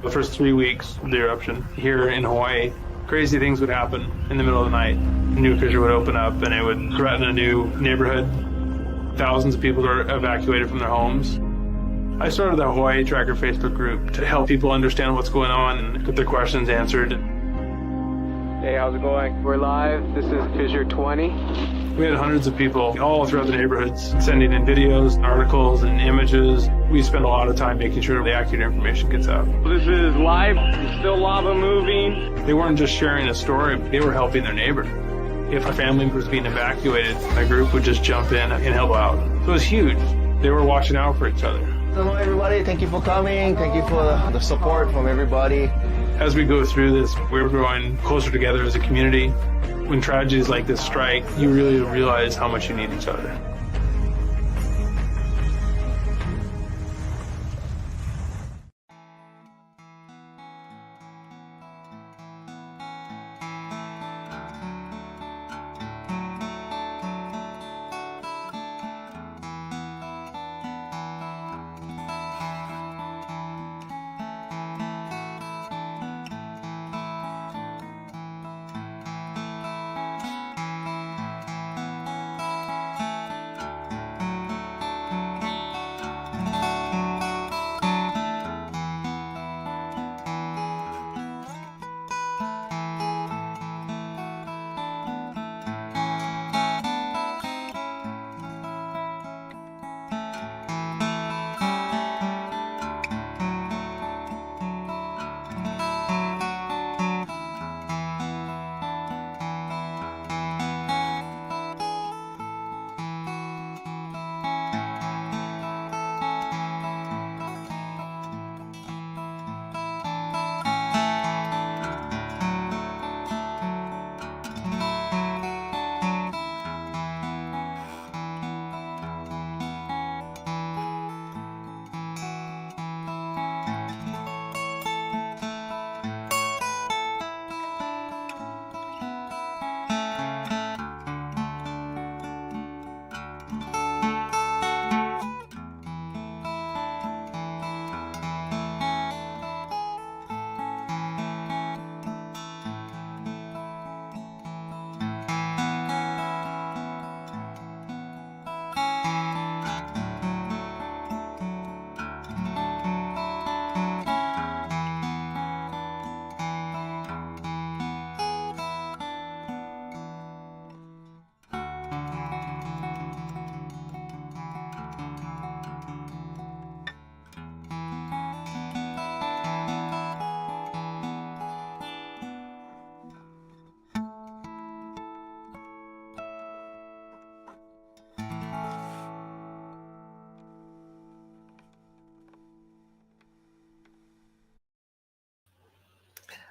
The first 3 weeks of the eruption here in Hawaii, crazy things would happen in the middle of the night. A new fissure would open up and it would threaten a new neighborhood. Thousands of people were evacuated from their homes. I started the Hawaii Tracker Facebook group to help people understand what's going on and get their questions answered. Hey, how's it going? We're live. This is Fissure 20. We had hundreds of people all throughout the neighborhoods sending in videos, articles, and images. We spend a lot of time making sure the accurate information gets out. This is live. Still lava moving. They weren't just sharing a story, they were helping their neighbor. If a family was being evacuated, my group would just jump in and help out. So it was huge. They were watching out for each other. Hello everybody, thank you for coming. Thank you for the support from everybody. As we go through this, we're growing closer together as a community. When tragedies like this strike, you really realize how much you need each other.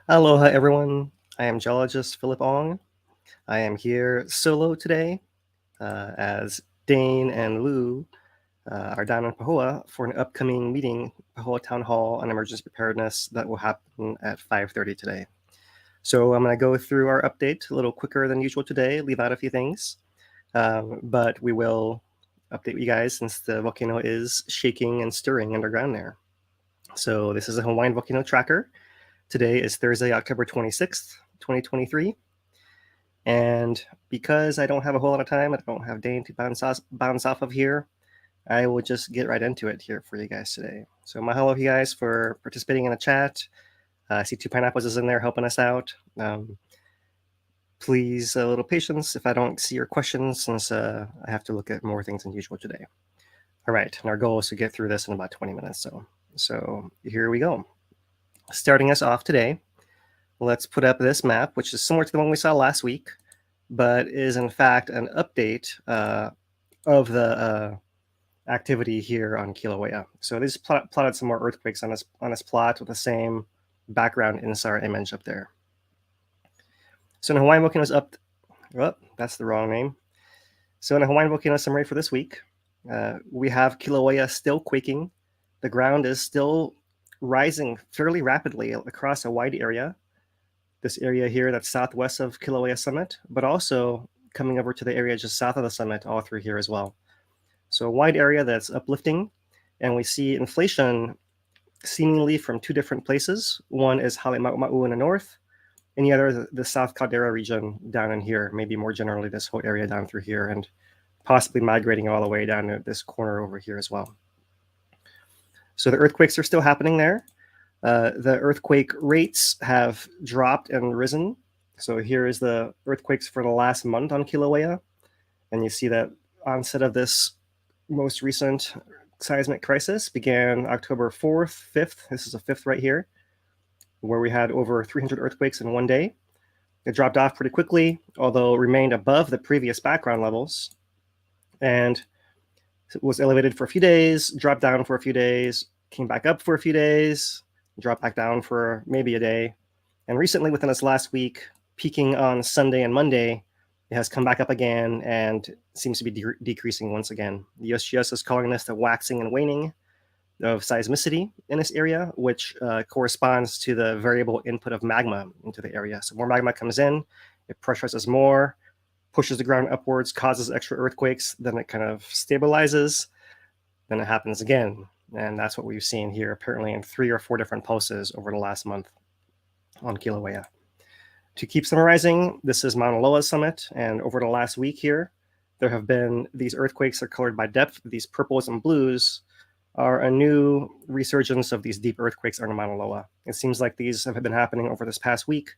Aloha everyone, I am geologist Philip Ong. I am here solo today as Dane and Lou are down in Pāhoa for an upcoming meeting, Pāhoa Town Hall on Emergency Preparedness, that will happen at 5:30 today. So I'm going to go through our update a little quicker than usual today, leave out a few things, but we will update you guys since the volcano is shaking and stirring underground there. So this is a Hawaiian Volcano tracker. Today is Thursday, October 26th, 2023. And because I don't have a whole lot of time, I don't have Dane to bounce off of here, I will just get right into it here for you guys today. So mahalo you guys for participating in the chat. I see two pineapples is in there helping us out. Please, a little patience if I don't see your questions, since I have to look at more things than usual today. All right, and our goal is to get through this in about 20 minutes. So here we go. Starting us off today, let's put up this map, which is similar to the one we saw last week, but is in fact an update of the activity here on Kilauea. So this plotted some more earthquakes on this plot with the same background INSAR image up there. So in Hawaiian Volcano's that's the wrong name. So in the Hawaiian Volcano summary for this week, we have Kilauea still quaking. The ground is still rising fairly rapidly across a wide area. This area here that's southwest of Kilauea summit, but also coming over to the area just south of the summit, all through here as well. So a wide area that's uplifting, and we see inflation seemingly from two different places. One is Halemaʻumaʻu in the north, and the other the South Caldera region down in here, maybe more generally this whole area down through here, and possibly migrating all the way down to this corner over here as well. So the earthquakes are still happening there. The earthquake rates have dropped and risen. So here is the earthquakes for the last month on Kilauea. And you see that onset of this most recent seismic crisis began October 4th, 5th. This is a 5th right here, where we had over 300 earthquakes in one day. It dropped off pretty quickly, although remained above the previous background levels. And was elevated for a few days, dropped down for a few days, came back up for a few days, dropped back down for maybe a day. And recently, within this last week, peaking on Sunday and Monday, it has come back up again and seems to be decreasing once again. The USGS is calling this the waxing and waning of seismicity in this area, which corresponds to the variable input of magma into the area. So more magma comes in, it pressurizes more, pushes the ground upwards, causes extra earthquakes, then it kind of stabilizes, then it happens again. And that's what we've seen here, apparently in 3 or 4 different pulses over the last month on Kilauea. To keep summarizing, this is Mauna Loa's summit, and over the last week here, there have been these earthquakes are colored by depth. These purples and blues are a new resurgence of these deep earthquakes under Mauna Loa. It seems like these have been happening over this past week.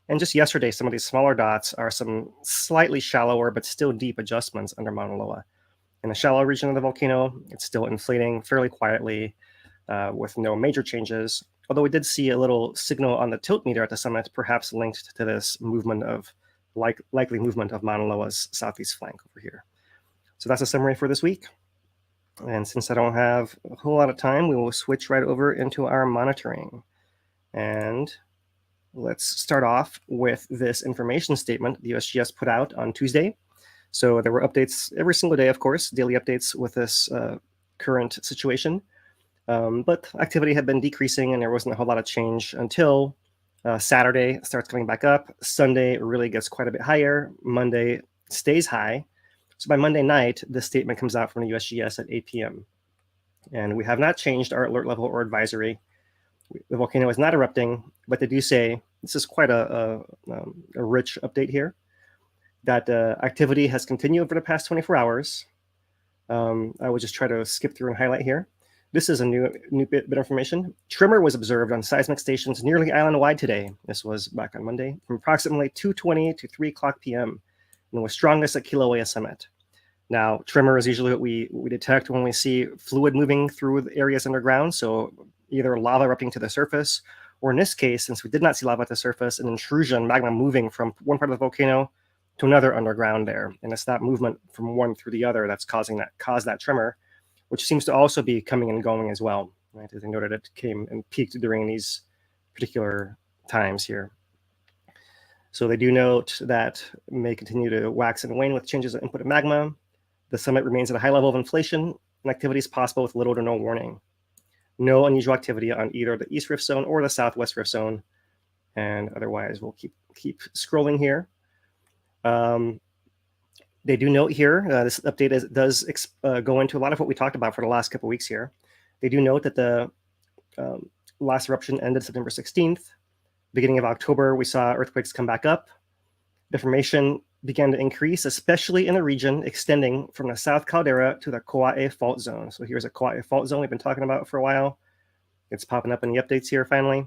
And just yesterday, some of these smaller dots are some slightly shallower but still deep adjustments under Mauna Loa. In the shallow region of the volcano, it's still inflating fairly quietly with no major changes. Although we did see a little signal on the tilt meter at the summit, perhaps linked to this movement of likely movement of Mauna Loa's southeast flank over here. So that's a summary for this week. And since I don't have a whole lot of time, we will switch right over into our monitoring. And let's start off with this information statement the USGS put out on Tuesday. So there were updates every single day, of course, daily updates with this current situation. But activity had been decreasing and there wasn't a whole lot of change until Saturday starts coming back up. Sunday really gets quite a bit higher. Monday stays high. So by Monday night, the statement comes out from the USGS at 8 p.m. And we have not changed our alert level or advisory. The volcano is not erupting, but they do say, this is quite a rich update here, that activity has continued over the past 24 hours. I will just try to skip through and highlight here. This is a new bit of information. Tremor was observed on seismic stations nearly island-wide today. This was back on Monday, from approximately 2:20 to 3 o'clock p.m. and was strongest at Kilauea summit. Now, tremor is usually what we detect when we see fluid moving through the areas underground, so either lava erupting to the surface, or in this case, since we did not see lava at the surface, an intrusion, magma moving from one part of the volcano to another underground there. And it's that movement from one through the other that's caused that tremor, which seems to also be coming and going as well. Right? As I noted, it came and peaked during these particular times here. So they do note that it may continue to wax and wane with changes in input of magma. The summit remains at a high level of inflation, and activity is possible with little to no warning. No unusual activity on either the East Rift Zone or the Southwest Rift Zone. And otherwise, we'll keep scrolling here. They do note here, this update does go into a lot of what we talked about for the last couple of weeks here. They do note that the last eruption ended September 16th. Beginning of October, we saw earthquakes come back up. Deformation began to increase, especially in the region extending from the South Caldera to the Kauaʻe fault zone. So here's a Kauaʻe fault zone we've been talking about for a while. It's popping up in the updates here finally.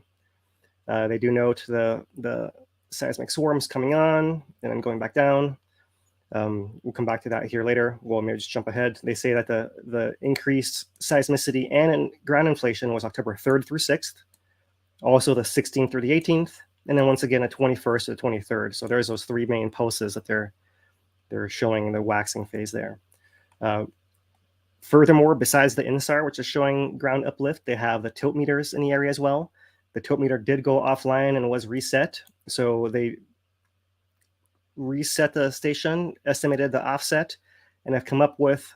They do note the seismic swarms coming on and then going back down. We'll come back to that here later. Well, maybe just jump ahead. They say that the increased seismicity and ground inflation was October 3rd through 6th, also the 16th through the 18th, and then once again the 21st to the 23rd. So there's those 3 main pulses that they're showing the waxing phase there. Furthermore, besides the INSAR, which is showing ground uplift, they have the tilt meters in the area as well. The tilt meter did go offline and was reset. So they reset the station, estimated the offset, and have come up with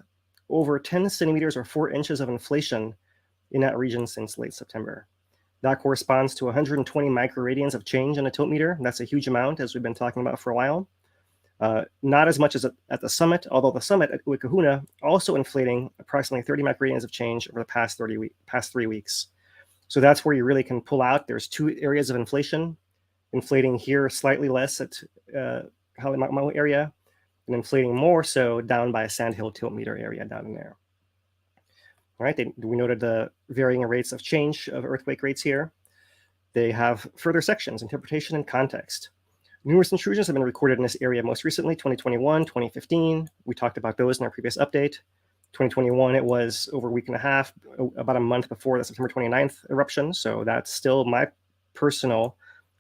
over 10 centimeters or 4 inches of inflation in that region since late September. That corresponds to 120 microradians of change in a tilt meter. That's a huge amount, as we've been talking about for a while. Not as much as at the summit, although the summit at Uikahuna also inflating approximately 30 microradians of change over the past 3 weeks. So that's where you really can pull out. There's two areas of inflation, inflating here slightly less at Halemaʻumaʻu area, and inflating more so down by a sandhill tilt meter area down in there. All right, we noted the varying rates of change of earthquake rates here. They have further sections, interpretation and context. Numerous intrusions have been recorded in this area most recently, 2021, 2015. We talked about those in our previous update. 2021, it was over a week and a half, about a month before the September 29th eruption. So that's still my personal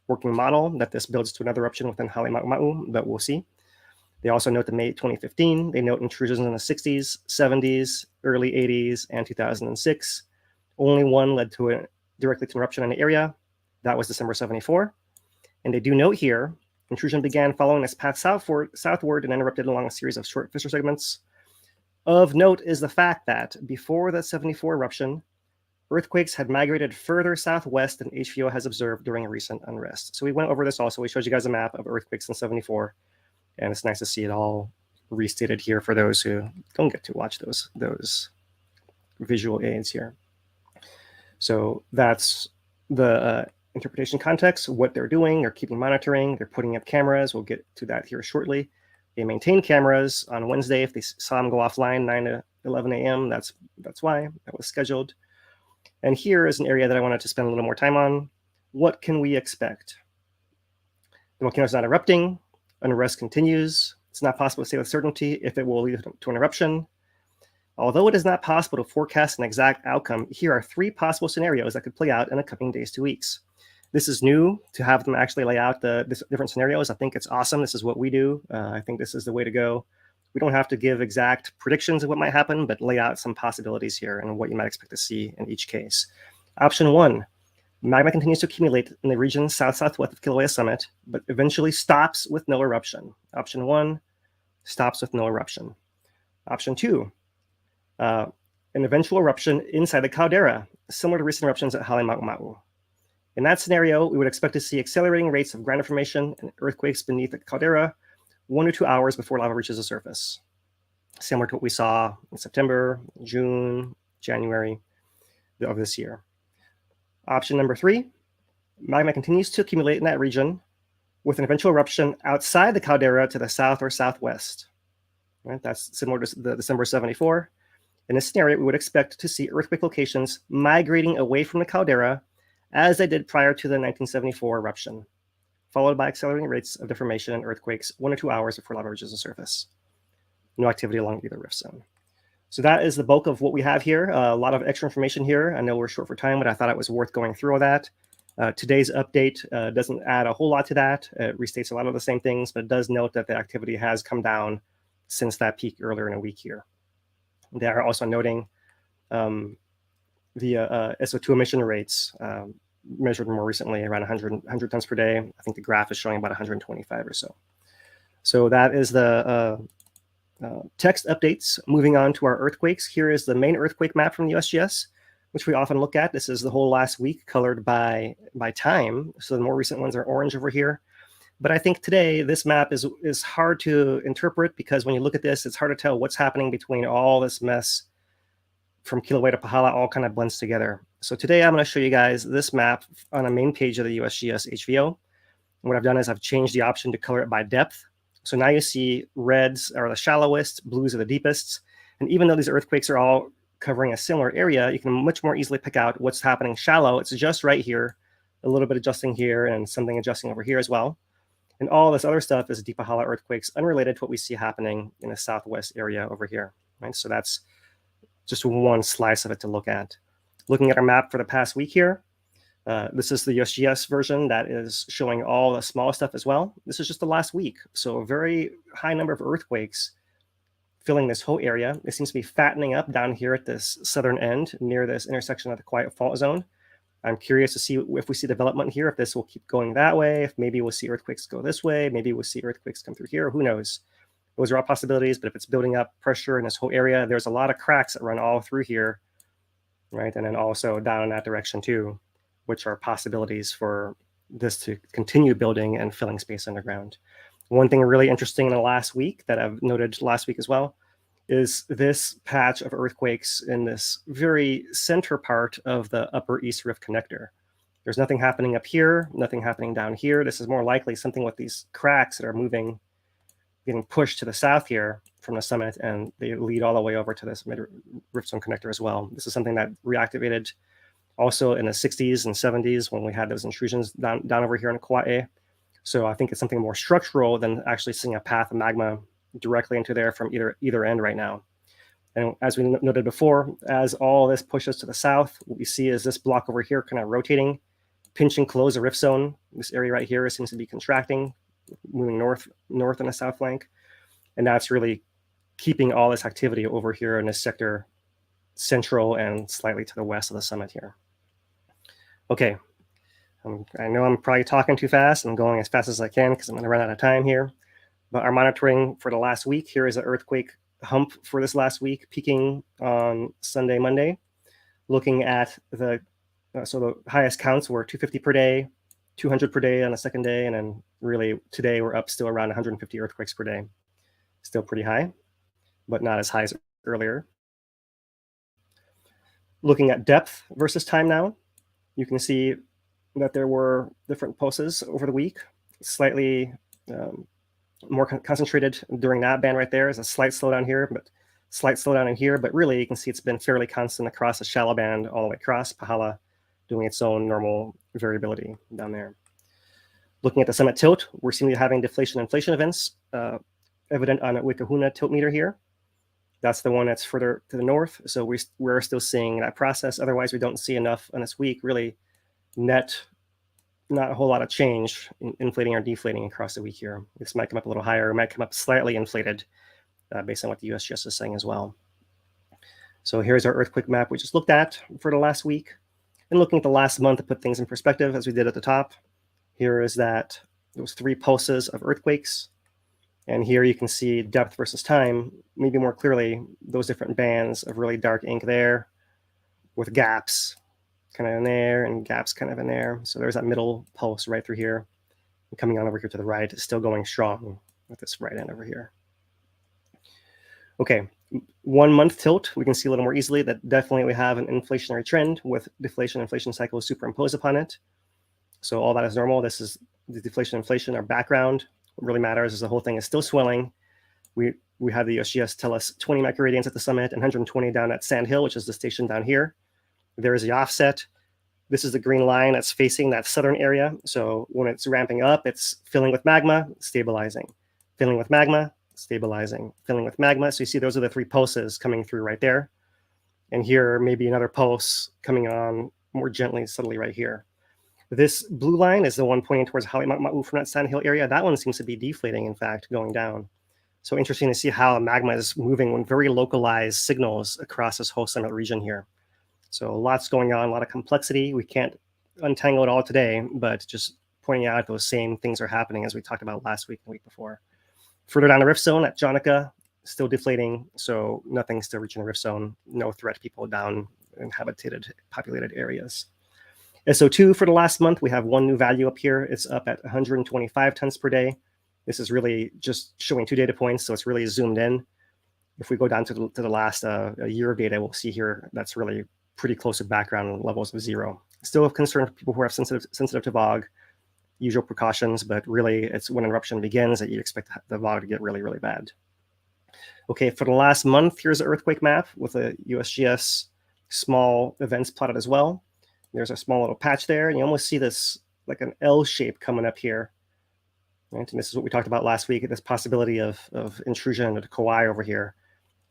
working model that this builds to another eruption within Halemaʻumaʻu, but we'll see. They also note the May 2015. They note intrusions in the 60s, 70s, early 80s, and 2006. Only one led to directly to an eruption in the area. That was December 74. And they do note here, intrusion began following this path southward and then erupted along a series of short fissure segments. Of note is the fact that before the 74 eruption, earthquakes had migrated further southwest than HVO has observed during a recent unrest. So we went over this also. We showed you guys a map of earthquakes in 74, and it's nice to see it all restated here for those who don't get to watch those visual aids here. So that's the interpretation context, what they're doing. They're keeping monitoring. They're putting up cameras. We'll get to that here shortly. They maintain cameras on Wednesday. If they saw them go offline 9 to 11 a.m., that's why that was scheduled. And here is an area that I wanted to spend a little more time on. What can we expect? The volcano is not erupting. Unrest continues. It's not possible to say with certainty if it will lead to an eruption. Although it is not possible to forecast an exact outcome, here are 3 possible scenarios that could play out in the coming days to weeks. This is new to have them actually lay out the different scenarios. I think it's awesome. This is what we do. I think this is the way to go. We don't have to give exact predictions of what might happen, but lay out some possibilities here and what you might expect to see in each case. Option 1, magma continues to accumulate in the region south-southwest of Kilauea summit, but eventually stops with no eruption. Option 1, stops with no eruption. Option 2, an eventual eruption inside the caldera, similar to recent eruptions at Halemaʻumaʻu. In that scenario, we would expect to see accelerating rates of ground formation and earthquakes beneath the caldera 1 or 2 hours before lava reaches the surface, similar to what we saw in September, June, January of this year. Option number 3, magma continues to accumulate in that region with an eventual eruption outside the caldera to the south or southwest. Right? That's similar to the December 74. In this scenario, we would expect to see earthquake locations migrating away from the caldera as they did prior to the 1974 eruption, followed by accelerating rates of deformation and earthquakes 1 or 2 hours before lava reaches the surface. No activity along either rift zone. So that is the bulk of what we have here. A lot of extra information here. I know we're short for time, but I thought it was worth going through all that. Today's update doesn't add a whole lot to that. It restates a lot of the same things, but it does note that the activity has come down since that peak earlier in the week here. They are also noting the SO2 emission rates measured more recently around 100 tons per day. I think the graph is showing about 125 or so. So that is the text updates. Moving on to our earthquakes. Here is the main earthquake map from the USGS, which we often look at. This is the whole last week colored by time. So the more recent ones are orange over here. But I think today this map is hard to interpret because when you look at this, it's hard to tell what's happening between all this mess from Kilauea to Pāhoa, all kind of blends together. So today I'm going to show you guys this map on a main page of the USGS-HVO. And what I've done is I've changed the option to color it by depth. So now you see reds are the shallowest, blues are the deepest. And even though these earthquakes are all covering a similar area, you can much more easily pick out what's happening shallow. It's just right here, a little bit adjusting here and something adjusting over here as well. And all this other stuff is deep Pāhoa earthquakes unrelated to what we see happening in the southwest area over here. Right? So that's just one slice of it to look at. Looking at our map for the past week here, this is the USGS version that is showing all the small stuff as well. This is just the last week. So a very high number of earthquakes filling this whole area. It seems to be fattening up down here at this southern end near this intersection of the quiet fault zone. I'm curious to see if we see development here, if this will keep going that way, if maybe we'll see earthquakes go this way, maybe we'll see earthquakes come through here, who knows? Those are all possibilities, but if it's building up pressure in this whole area, there's a lot of cracks that run all through here, right? And then also down in that direction too, which are possibilities for this to continue building and filling space underground. One thing really interesting in the last week that I've noted last week as well is this patch of earthquakes in this very center part of the upper East Rift connector. There's nothing happening up here, nothing happening down here. This is more likely something with these cracks that are moving, getting pushed to the south here from the summit, and they lead all the way over to this mid-rift zone connector as well. This is something that reactivated also in the 60s and 70s when we had those intrusions down over here in Kīlauea. So I think it's something more structural than actually seeing a path of magma directly into there from either end right now. And as we noted before, as all this pushes to the south, what we see is this block over here kind of rotating, pinching close the rift zone. This area right here seems to be contracting, moving north on the south flank. And that's really keeping all this activity over here in this sector central and slightly to the west of the summit here. Okay, I know I'm probably talking too fast. I'm going as fast as I can because I'm going to run out of time here. But our monitoring for the last week, here is an earthquake hump for this last week, peaking on Sunday, Monday. Looking at the, so the highest counts were 250 per day, 200 per day on the second day, and then really today we're up still around 150 earthquakes per day. Still pretty high, but not as high as earlier. Looking at depth versus time now, you can see that there were different pulses over the week, slightly more concentrated during that band right there. Is a slight slowdown here, but slight slowdown in here. But really, you can see it's been fairly constant across the shallow band all the way across. Pāhoa doing its own normal variability down there. Looking at the summit tilt, we're seemingly having deflation-inflation events evident on a Wikahuna tilt meter here. That's the one that's further to the north. So we're still seeing that process. Otherwise, we don't see enough on this week, really net, not a whole lot of change in inflating or deflating across the week here. This might come up a little higher. It might come up slightly inflated based on what the USGS is saying as well. So here's our earthquake map we just looked at for the last week. And looking at the last month to put things in perspective, as we did at the top, here is that those 3 pulses of earthquakes. And here you can see depth versus time, maybe more clearly, those different bands of really dark ink there with gaps kind of in there and gaps kind of in there. So there's that middle pulse right through here. And coming on over here to the right, it's still going strong with this right end over here. Okay, 1 month tilt, we can see a little more easily that definitely we have an inflationary trend with deflation-inflation cycles superimposed upon it. So all that is normal. This is the deflation-inflation, our background. What really matters is the whole thing is still swelling. We had the USGS tell us 20 microradians at the summit and 120 down at Sand Hill, which is the station down here. There is the offset. This is the green line that's facing that southern area. So when it's ramping up, it's filling with magma, stabilizing, filling with magma, stabilizing, filling with magma. So you see those are the 3 pulses coming through right there. And here, maybe another pulse coming on more gently, subtly right here. This blue line is the one pointing towards Halemaʻumaʻu from that Sand Hill area. That one seems to be deflating, in fact, going down. So interesting to see how magma is moving with very localized signals across this whole summit region here. So lots going on, a lot of complexity. We can't untangle it all today, but just pointing out those same things are happening as we talked about last week and the week before. Further down the rift zone at Jonica, still deflating. So nothing's still reaching the rift zone. No threat to people down in populated areas. SO2 for the last month, we have 1 new value up here. It's up at 125 tons per day. This is really just showing 2 data points, so it's really zoomed in. If we go down to the last a year of data, we'll see here that's really pretty close to background levels of 0. Still of concern for people who are sensitive to VOG, usual precautions, but really it's when an eruption begins that you expect the VOG to get really, really bad. Okay, for the last month, here's the earthquake map with a USGS small events plotted as well. There's a small little patch there, and you almost see this like an L shape coming up here. Right? And this is what we talked about last week, this possibility of intrusion into Kauai over here.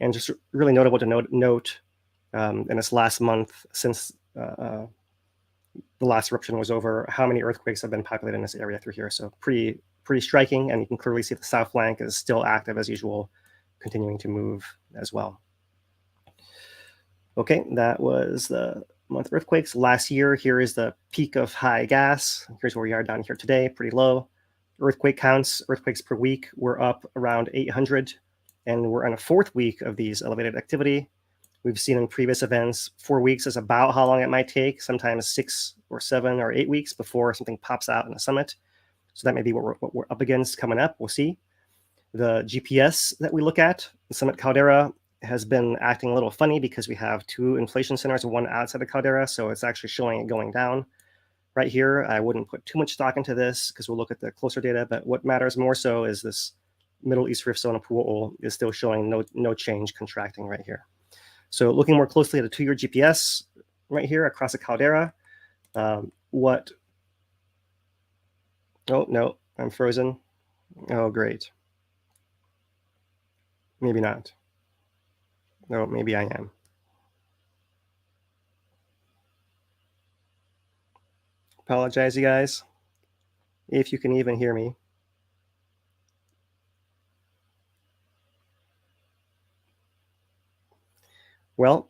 And just really notable to note in this last month, since the last eruption was over, how many earthquakes have been populated in this area through here. So pretty striking, and you can clearly see the south flank is still active as usual, continuing to move as well. Okay, that was the month of earthquakes. Last year, here is the peak of high gas. Here's where we are down here today, pretty low. Earthquake counts, earthquakes per week, we're up around 800, and we're on a 4th week of these elevated activity. We've seen in previous events, 4 weeks is about how long it might take, sometimes 6 or 7 or 8 weeks before something pops out in the summit. So that may be what we're up against coming up, we'll see. The GPS that we look at, the summit caldera, has been acting a little funny because we have two inflation centers, one outside the caldera, so it's actually showing it going down. Right here, I wouldn't put too much stock into this because we'll look at the closer data, but what matters more so is this Middle East Rift zone of Pāhoa is still showing no change, contracting right here. So looking more closely at a 2-year GPS right here across the caldera, oh no, I'm frozen. Oh, great. Maybe not. No, maybe I am. Apologize, you guys, if you can even hear me. Well,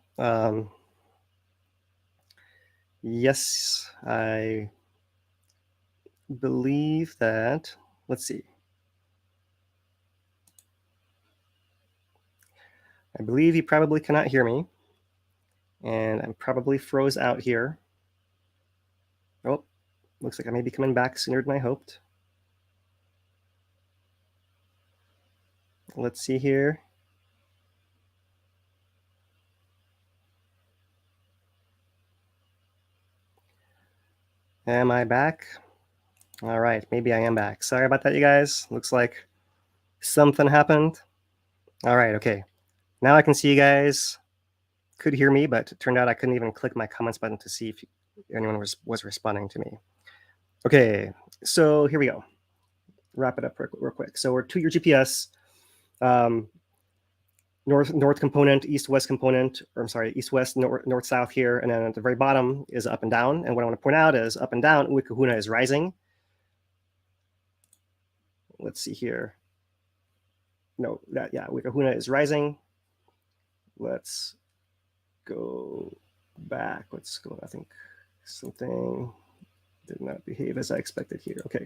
yes, I believe that, let's see. I believe you probably cannot hear me, and I'm probably froze out here. Oh, looks like I may be coming back sooner than I hoped. Let's see here. Am I back? All right, maybe I am back. Sorry about that, you guys. Looks like something happened. All right, okay. Now I can see you guys could hear me, but it turned out I couldn't even click my comments button to see if anyone was responding to me. Okay, so here we go. Wrap it up real quick. So we're 2-year GPS, north component, east-west component, or I'm sorry, east-west, north-south here, and then at the very bottom is up and down. And what I want to point out is up and down, Uikahuna is rising. Let's see here. No, Uikahuna is rising. Let's go back. Let's go. I think something did not behave as I expected here. Okay.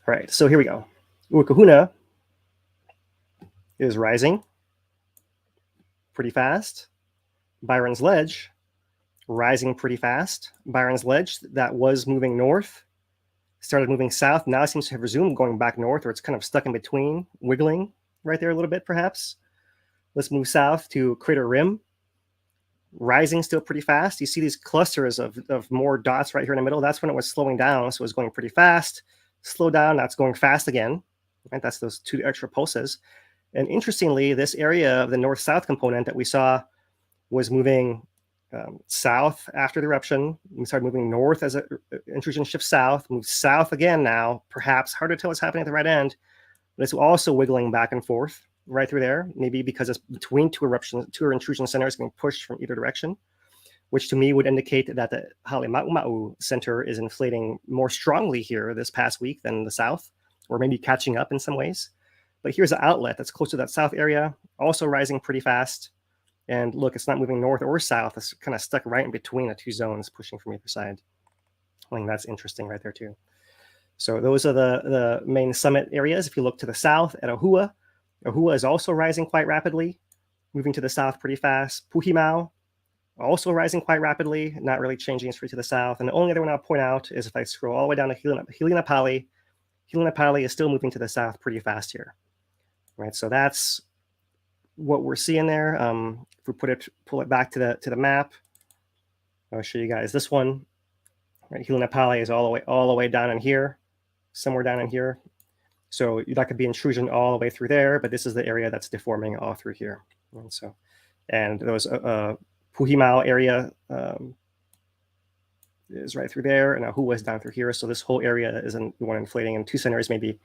All right, so here we go. Uikahuna is rising pretty fast. Byron's Ledge rising pretty fast. Byron's Ledge that was moving north started moving south. Now it seems to have resumed going back north, or it's kind of stuck in between, wiggling right there a little bit perhaps. Let's move south to Crater Rim. Rising still pretty fast. You see these clusters of more dots right here in the middle. That's when it was slowing down. So it was going pretty fast. Slow down. Now it's going fast again. Right? That's those 2 extra pulses. And interestingly, this area of the north-south component that we saw was moving south after the eruption. We started moving north as intrusion shifts south, moved south again now, perhaps hard to tell what's happening at the right end, but it's also wiggling back and forth right through there, maybe because it's between two intrusion centers being pushed from either direction, which to me would indicate that the Halemaʻumaʻu center is inflating more strongly here this past week than the south, or maybe catching up in some ways. But here's an outlet that's close to that south area, also rising pretty fast. And look, it's not moving north or south. It's kind of stuck right in between the 2 zones, pushing from either side. I think that's interesting right there too. So those are the main summit areas. If you look to the south at Ahua, Ahua is also rising quite rapidly, moving to the south pretty fast. Puhimau, also rising quite rapidly, not really changing its route to the south. And the only other one I'll point out is if I scroll all the way down to Hilinapali, Hilinapali is still moving to the south pretty fast here. Right, so that's what we're seeing there. If we pull it back to the map, I'll show you guys this one. Right, Hilinapali is all the way down in here, somewhere down in here. So that could be intrusion all the way through there, but this is the area that's deforming all through here. And so, and those Puhimau area is right through there, and Ahua is down through here. So this whole area is the one inflating, and 2 centers maybe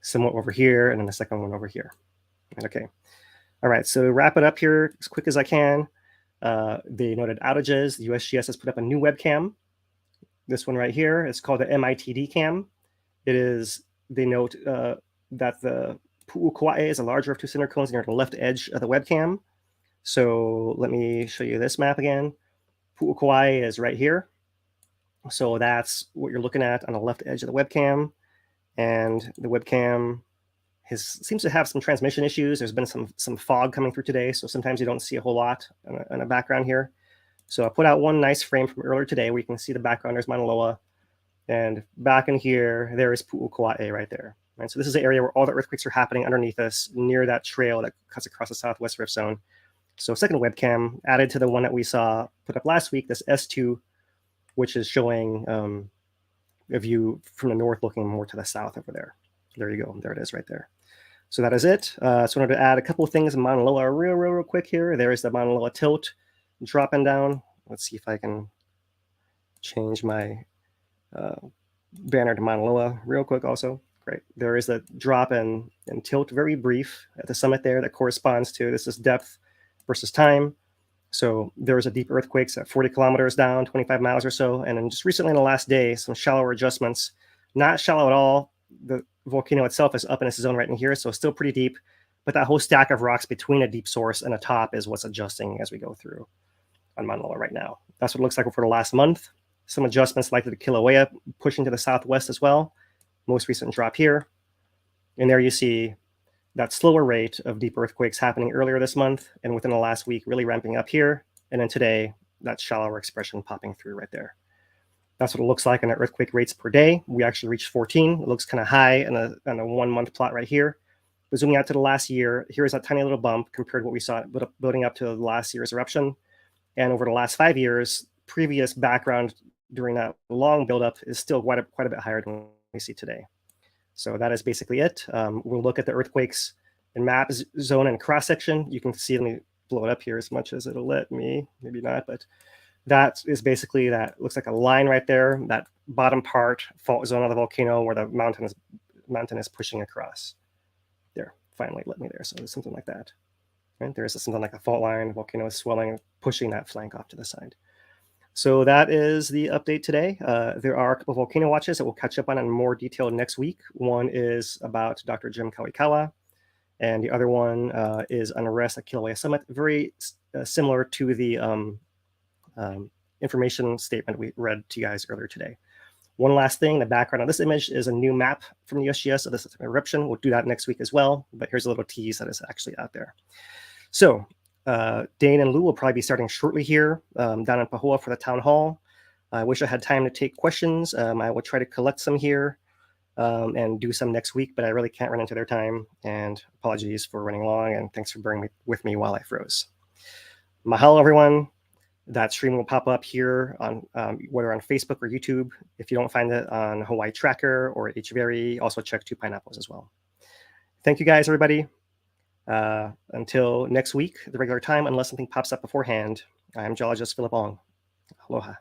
somewhat over here, and then the second one over here. Okay. All right, so wrap it up here as quick as I can. They noted outages. The USGS has put up a new webcam. This one right here is called the MITD cam. It is, they note that the Pu'ukoa'e is a larger of 2 center cones near the left edge of the webcam. So let me show you this map again. Pu'ukoa'e is right here. So that's what you're looking at on the left edge of the webcam. And the webcam seems to have some transmission issues. There's been some fog coming through today, so sometimes you don't see a whole lot in the background here. So I put out one nice frame from earlier today where you can see the background. There's Mauna Loa. And back in here, there is Pu'ukoa'e right there. Right? So this is the area where all the earthquakes are happening underneath us, near that trail that cuts across the southwest rift zone. So second webcam added to the one that we saw put up last week, this S2, which is showing a view from the north looking more to the south over there. There you go. There it is right there. So that is it. So I wanted to add a couple of things in Mauna Loa real quick here. There is the Mauna Loa tilt dropping down. Let's see if I can change my banner to Mauna Loa real quick also. Great. There is a drop and tilt, very brief at the summit there that corresponds to, this is depth versus time. So there was a deep earthquakes at 40 kilometers down, 25 miles or so. And then just recently in the last day, some shallower adjustments, not shallow at all. The volcano itself is up in its zone right in here, so still pretty deep. But that whole stack of rocks between a deep source and a top is what's adjusting as we go through on Mauna Loa right now. That's what it looks like for the last month. Some adjustments likely to Kilauea, pushing to the southwest as well. Most recent drop here. And there you see that slower rate of deep earthquakes happening earlier this month and within the last week really ramping up here. And then today, that shallower expression popping through right there. That's what it looks like in the earthquake rates per day. We actually reached 14. It looks kind of high on a 1 month plot right here. But zooming out to the last year, here's that tiny little bump compared to what we saw building up to last year's eruption. And over the last 5 years, previous background during that long buildup is still quite a bit higher than what we see today. So that is basically it. We'll look at the earthquakes in map zone and cross section. You can see, let me blow it up here as much as it'll let me, maybe not, but that is basically, that looks like a line right there, that bottom part fault zone of the volcano where the mountain is pushing across. There, finally let me there. So there's something like that. Right? There's something like a fault line, volcano is swelling, pushing that flank off to the side. So that is the update today. There are a couple of volcano watches that we'll catch up on in more detail next week. One is about Dr. Jim Kawikawa, and the other one is Unrest at Kilauea Summit, very similar to the information statement we read to you guys earlier today. One last thing, the background of this image is a new map from the USGS of this eruption. We'll do that next week as well, but here's a little tease that is actually out there. So Dane and Lou will probably be starting shortly here down in Pāhoa for the town hall. I wish I had time to take questions. I will try to collect some here and do some next week, but I really can't run into their time. And apologies for running long, and thanks for bearing with me while I froze. Mahalo, everyone. That stream will pop up here on whether on Facebook or YouTube. If you don't find it on Hawaii Tracker or HVery, also check Two Pineapples as well. Thank you guys, everybody. Until next week, the regular time, unless something pops up beforehand, I am geologist Philip Ong. Aloha.